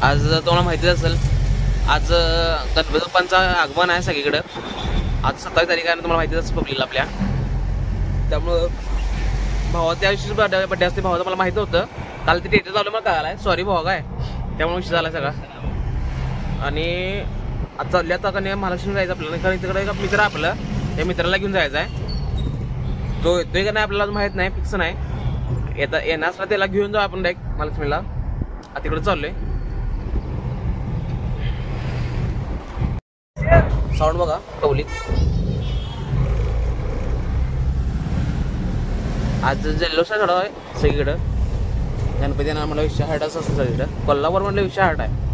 आज तुम्हाला माहितीच असेल, आज गणपती बाप्पांचं आगमन आहे सगळीकडं. आज 27 तारीख आहे, तुम्हाला माहितीच असेल पब्लिकला आपल्या. त्यामुळं भावा त्या दिवशी बड्डे असते भावाचं मला माहिती होतं. काल ते थिएटर चालू मला कळालं आहे. सॉरी भावा काय, त्यामुळे विषय झाला सगळा. आणि आज चालले आता का नाही महालक्ष्मी जायचं आपल्याला, कारण तिकडे एक मित्र आहे आपलं, त्या मित्राला घेऊन जायचं आहे. तो येतोय का नाही आपल्याला माहीत नाही, फिक्स नाही. येणार असला त्याला घेऊन जाऊ आपण डायरेक्ट महालक्ष्मीला. तिकडे चाललोय. साऊंड बघा कौलीत. आज जल्लोष आहे थोडा सगळीकडं. गणपती येणार मला 108 असं सगळीकडं. कोल्हापूर म्हटलं 108 आहे.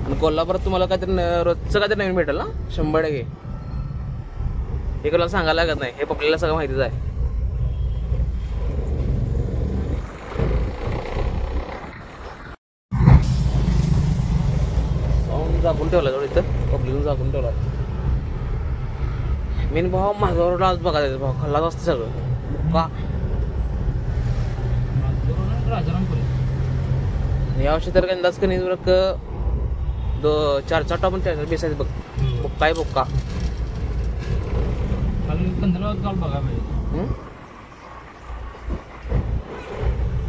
आणि कोल्हापुरात तुम्हाला काहीतरी रोजचं काहीतरी नवीन भेटेल ना 100%. हे कोणाला सांगायला लागत नाही, हे पब्लिकला सगळं माहितीच आहे. साऊंड झाकून ठेवला थोडं इथं, पब्लिकून झाकून ठेवला. मेन भाव माझ्यावर आज बघा त्याचं भाव खाल्लाच असतं सगळं का. यावर्षी तर अंदाज कमी 4 टॉप बेसायचं बघ. बुक्का आहे बुक्का.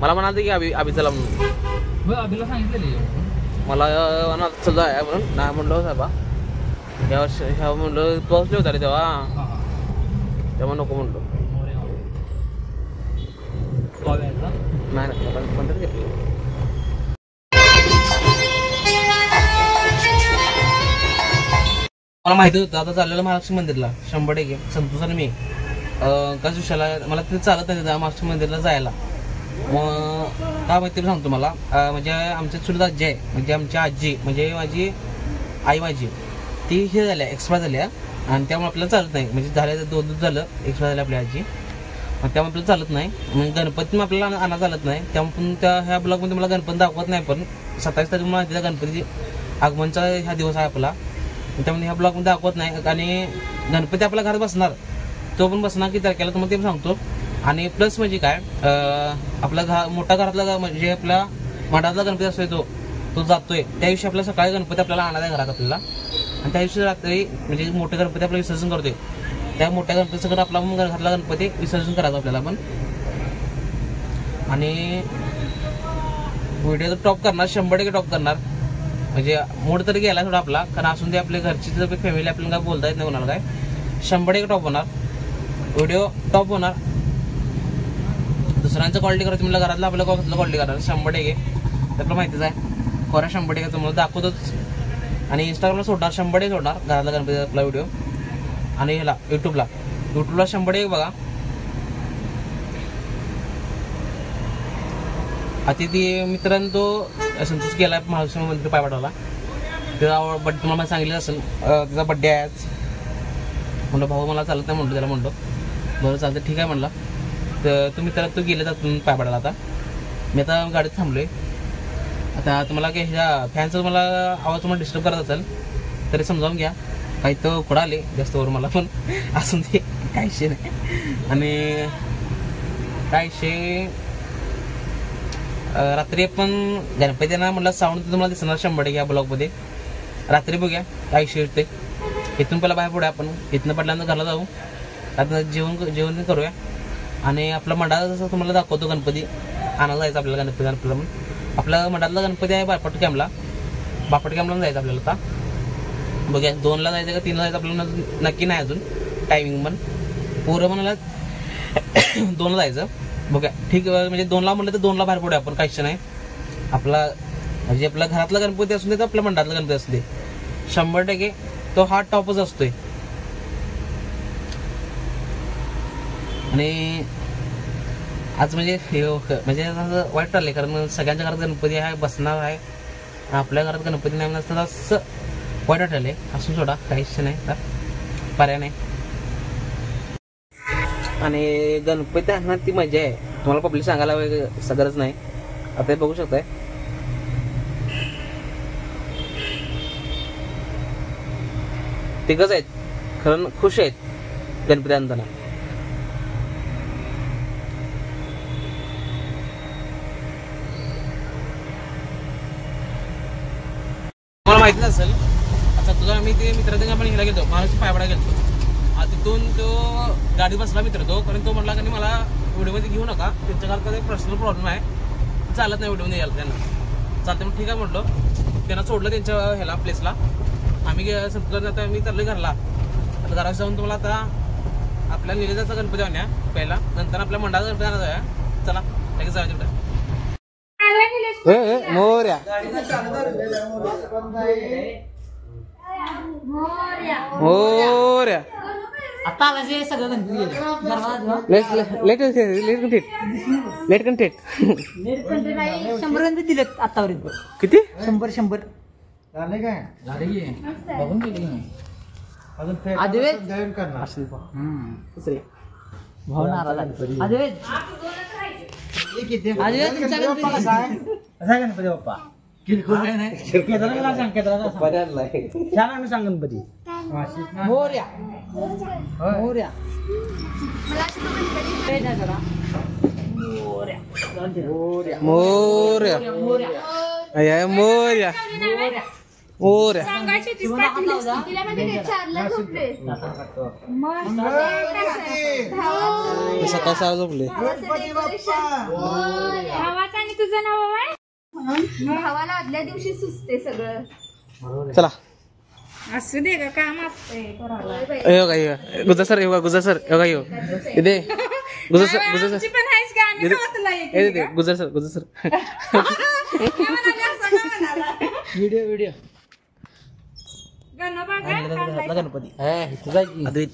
मला म्हणाल की अभि चला म्हणून. अभिला सांगितलेली मला चला आहे म्हणून नाही म्हणलो साहेबा. ह्या वर्षी ह्या म्हणलं पोहोचले होता रे तेव्हा नको म्हणलो. नाही मला माहिती होतं आता चाललेलं महालक्ष्मी मंदिरला 100%. संतोष आणि मी कशा विषयाला मला तिथे चालत नाही महालक्ष्मी मंदिरला जायला. मग काय माहिती सांगतो मला. म्हणजे आमच्या चुलत आजी आहे, म्हणजे आमची आजी म्हणजे माझी आई माझी ती हे झाल्या एक्सपायर झाल्या. आणि त्यामुळे आपल्याला चालत नाही, म्हणजे झालं 2 दिवस झालं एक्सपायर झाले आपली आजी. त्यामुळे आपल्याला चालत नाही. मग गणपती मग आपल्याला आणा चालत नाही. त्यामुळे पण त्या ह्या ब्लॉगमध्ये मला गणपती दाखवत नाही. पण 27 तारीख मला तिथं गणपती आगमनचा ह्या दिवस आहे आपला, त्यामुळे ह्या ब्लॉगमध्ये दाखवत नाही. आणि गणपती आपल्या घरात बसणार, तो पण बसणार किती तारखेला तुम्हाला ते पण सांगतो. आणि प्लस म्हणजे काय, आपला मोठा घरातला म्हणजे आपला मठातला गणपती असतोय तो जातोय त्या दिवशी आपल्या सकाळी गणपती आपल्याला आणायचा आहे घरात आपल्याला. आणि त्या दिवशी रात्री म्हणजे मोठे गणपती आपलं विसर्जन करतोय. त्या मोठ्या गणपती सगळं आपला घरातला गणपती विसर्जन करायचं आपल्याला पण. आणि व्हिडिओ तर टॉप करणार, 100% टॉप करणार. म्हणजे मूड तरी गेला थोडा आपला, कारण असून ते आपल्या घरची जर फॅमिली आपल्याला काय बोलता येत नाही कोणाला काय. 100% टॉप होणार व्हिडिओ, टॉप होणार. दुसऱ्यांचं क्वालिटी करायचं म्हणलं घरातलं आपल्या क्वालिटी करणार 100%. आपल्याला माहितीच आहे. खरं 100% तुम्हाला दाखवतोच. आणि इंस्टाग्रामला सोडणार 100% सोडणार घरातला गणपती आपला व्हिडिओ. आणि ह्याला युट्यूबला 100% बघा. आता ती मित्रांनो तो संतोष गेला महालक्ष्मी मंदिर पाय पाठवला. त्याचा बड्डे तुम्हाला सांगितलं असेल, त्याचा बड्डे आहे आज. म्हणलं भाऊ मला चालत नाही म्हणतो, त्याला म्हणतो बरं चालतं ठीक आहे म्हणला. तर तुम्ही त्याला तो गेले जातून पाय पाडायला. आता मी आता गाडीत थांबलोय. आता तुम्हाला काही ह्या फॅनचा मला आवाज तुम्हाला डिस्टर्ब करत असेल तरी समजावून घ्या. काही तर कुठं आले जास्त वर मला पण असून ते काही विषय नाही. आणि काय विषय रात्री आपण गणपती ना म्हटलं साऊंड तुम्हाला दिसणार 100% या ब्लॉगमध्ये. रात्री बघूया काय विषय होते. इथून पहिला बाहेर पडूया आपण. इथनं पडल्यानंतर घरला जाऊ. आता जेवण करूया. आणि आपला मंडळात जसं तुम्हाला दाखवतो गणपती आणायला जायचं आपल्याला. गणपती पण आपल्या मंडळातला गणपती आहे बापट कॅम्पला जायचं आपल्याला. आता बघूया 2ला जायचं का 3ला जायचं आपल्याला नक्की नाही अजून टायमिंग. पण पोरं म्हणाला 2ला जायचं. बघूया ठीक आहे. म्हणजे 2ला म्हटलं तर 2ला बाहेर पडूया आपण, काहीच नाही. आपला म्हणजे आपल्या घरातला गणपती असून दे तर आपल्या मंडळातला गणपती असू दे 100% तो हा टॉपच असतोय. आणि आज म्हणजे असं वाईट चाललंय, कारण सगळ्यांच्या घरात गणपती आहे बसणार आहे. आपल्या घरात गणपती नाही नसतं असं वाईट वाटलंय. असून सोडा काहीच नाही, तर पर्याय नाही. आणि गणपती आणणार ती मजा आहे. तुम्हाला पब्लिक सांगायला गरज नाही. आता बघू शकताय तिघच आहेत, खरं खुश आहेत गणपती आणताना. माहितीच असेल. आता तुझा आम्ही ते मित्रांच्या आपण ह्याला गेलो महाराष्ट्र पायवाडा गेलो. तिथून तो गाडी बसला मित्र तो, कारण तो म्हटला की मला व्हिडिओमध्ये घेऊ नका, त्यांच्या घरात काही पर्सनल प्रॉब्लेम आहे, चालत नाही व्हिडिओमध्ये यायला त्यांना. चालते मग ठीक आहे म्हटलं. त्यांना सोडलं त्यांच्या ह्याला प्लेसला. आम्ही संतोष आता मी चाललोय घरला. आता घरात जाऊन तुम्हाला आता आपल्या निलेजाचा गणपती आणूया पहिला, नंतर आपल्या मंडळाचा गणपती आणा जाऊया. चला लगेच जाऊया तिकडे. मोर्या मोर्या आता आला जे सगळं गणपती लेट कंटेट 100 गणपती दिलेत आतापर्यंत. किती? 100 झाले काय बघून गेली भाऊ नाराज आदिवेद गणपती बाप्पा छान सांग गणपती मोर्या मोर्या मोर्या मोर्या मोर्या मोर्या सकाळ सहा झोपले. आणि तुझं नाव आहे भावाला आदल्या दिवशी सुचते सगळं. चला असू दे का काम असते गुजर सर योगा गुजर सर योगा यो इथे गुजर सर गुजर सर पण आहेस का गुजर सर गुजर सर व्हिडिओ गणपती अद्वैत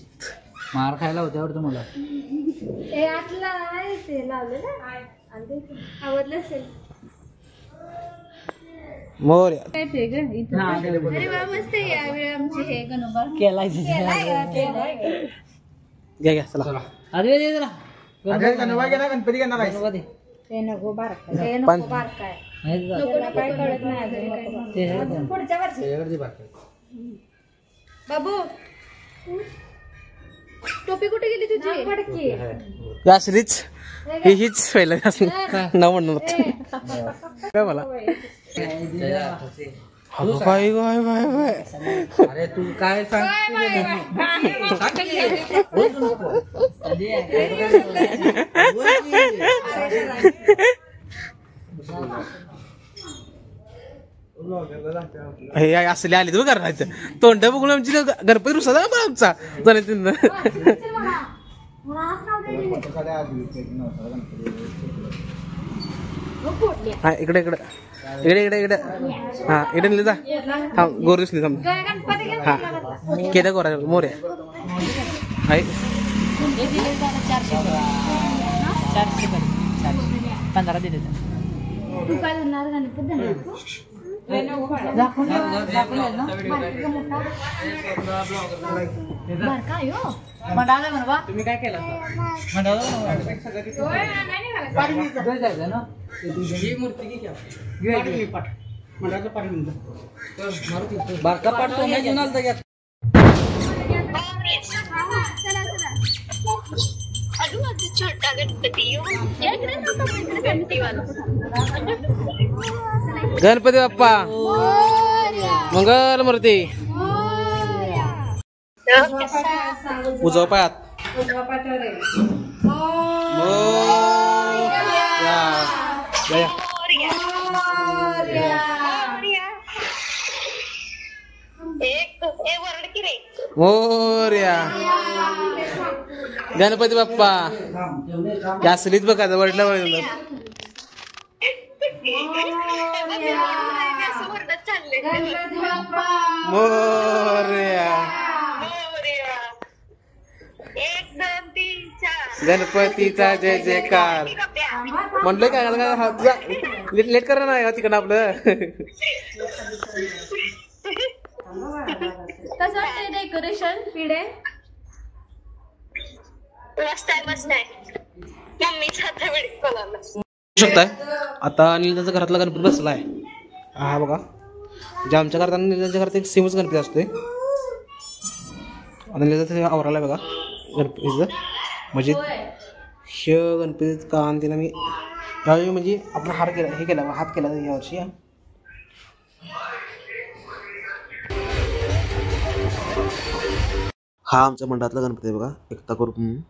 मार खायला होत्या वाटतं मला. आवडलं असेल. मोर्या अरे वा मस्त यावेळी आमचे हे गणोबा केलाय घ्या चला. गणपती घेणार ते नको बारकाय ते नको बारकाय नको ना काय कळत नाही अजून पुढच्या वर्षी. बाबू टोपी कुठे गेली तुझी फडकी यासरीच हीच पहिला नाव म्हणणार काय मला काय काय काय अरे तू काय हे असले आले तुम्ही करायचं तोंड बघून आमची गणपती रुसा आमचा हा इकडे इकडे इकडे इकडे इकडे हा इकडे नेली जा. हा गोर दिसली हा केदा गोरा मोर्या आहे 15 दिले. तू काय करणार गणपती तुम्ही काय केलं बारका पाठ घेऊन आलता घ्या. छोटा गणपती गणपती बाप्पा मंगल मूर्ती उजव पायात मोर्या गणपती बाप्पा यासलीत बघा वडला वडलं मोर्या गणपतीचा जय जयकार म्हणलं काय लेट करा ना तिकडं आपलं कसं वाटतंय डेकोरेशन पिढे शकताय. आता निलजाच्या घरातला गणपती बसलाय हा बघा. जे आमच्या घरात निलजाच्या घरात एक सेमच गणपती असतोय. आता निलजाचं आवराला बघा गणपतीचं म्हणजे हे गणपतीचं कान तिला मी यावेळी म्हणजे आपण हात केला हे केला हात केला यावर्षी हा आमच्या मंडळातला गणपती आहे बघा, एकता ग्रुप म्हणून.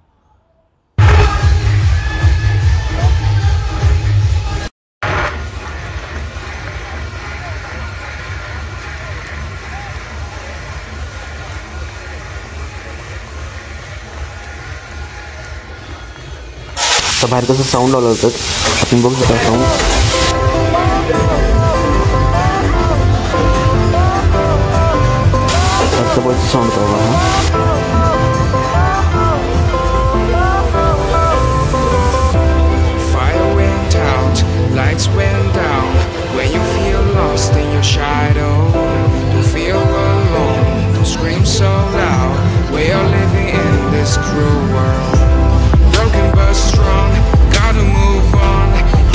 तर बाहेर कसं साऊंड लावलं होतं आपण बघू शकता. साऊंड साऊंड का Fire went out, lights went down. When you feel lost in your shadow, don't feel alone, don't scream so loud. We are living in this cruel world. Broken but strong, gotta move on.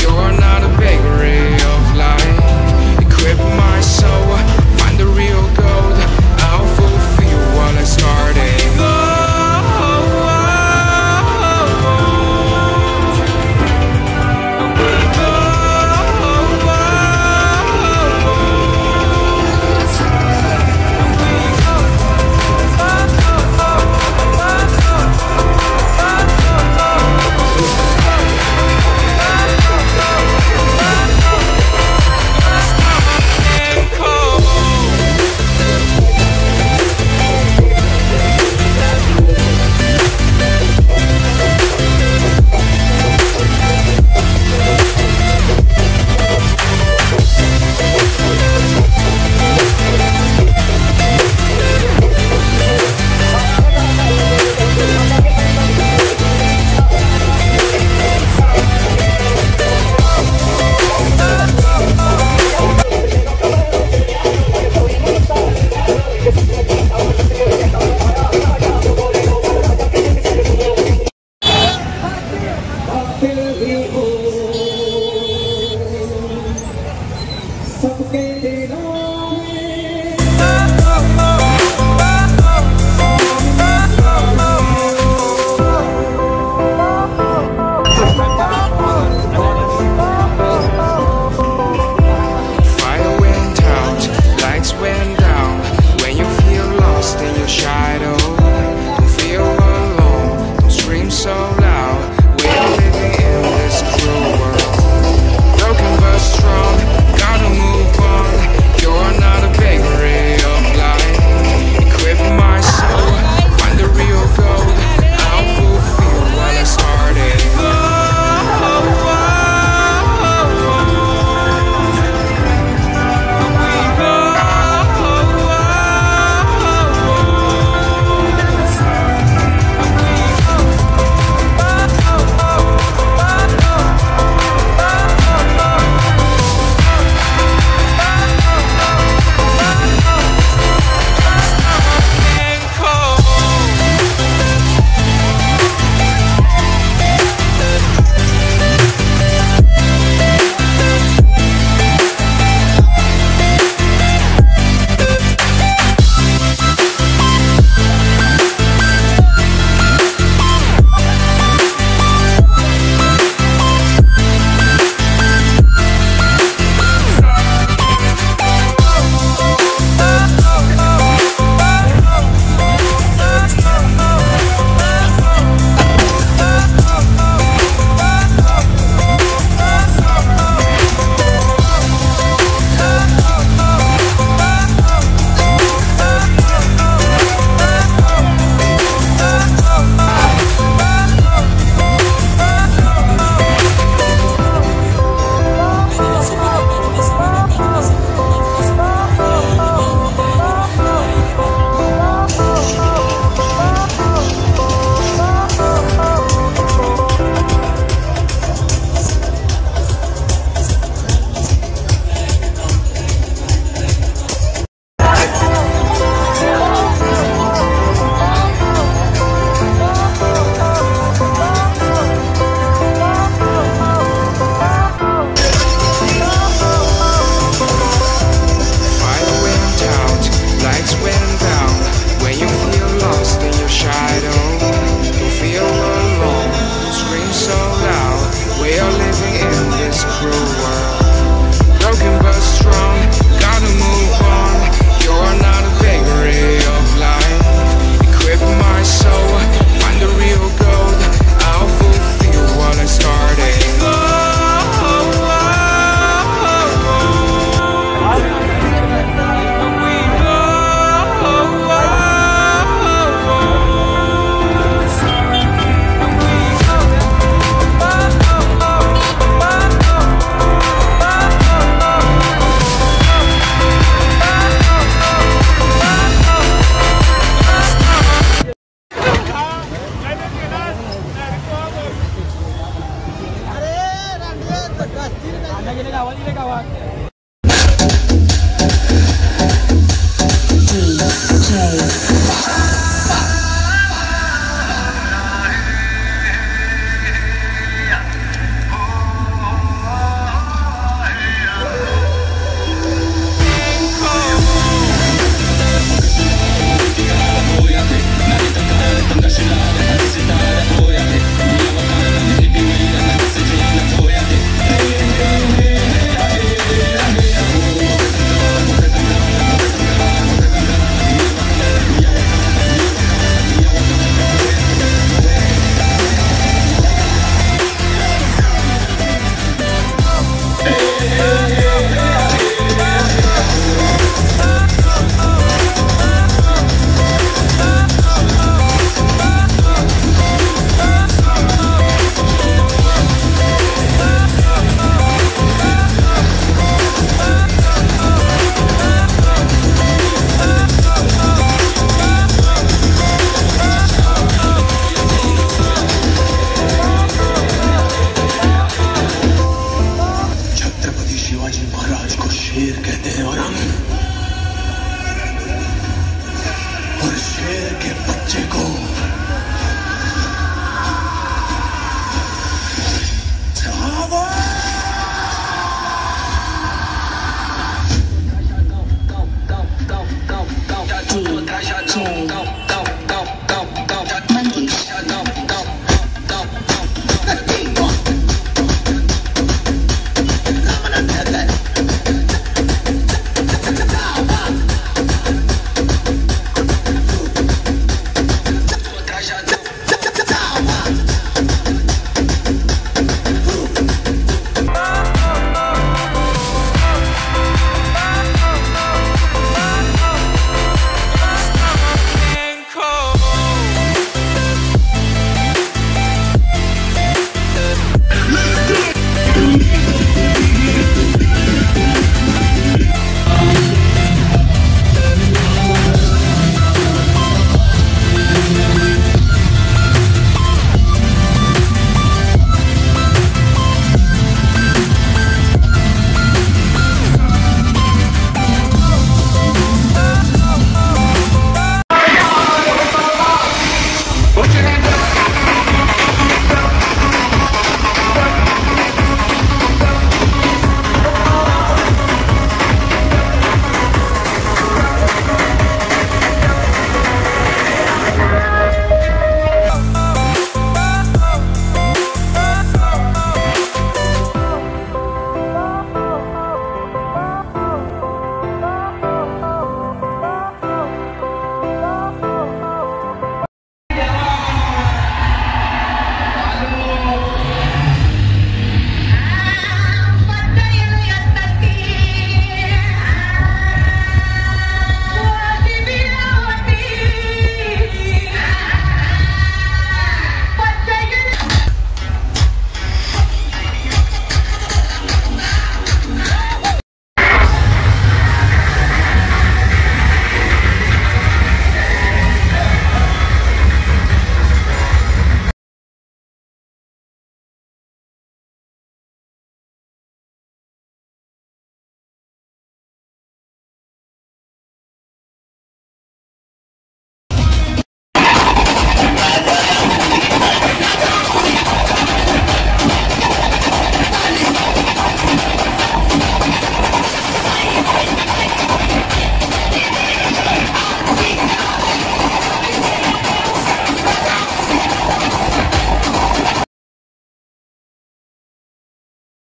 You are not a bakery of life. Equip my soul, find the real gold. I'll fulfill what I started.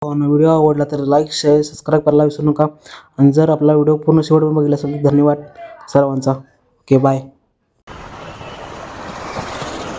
Video आवडला तर like share subscribe करायला विसरू नका आणि जर आपला video पूर्ण शेवटपर्यंत बघितला असेल तर धन्यवाद सर्वांचा. Okay bye.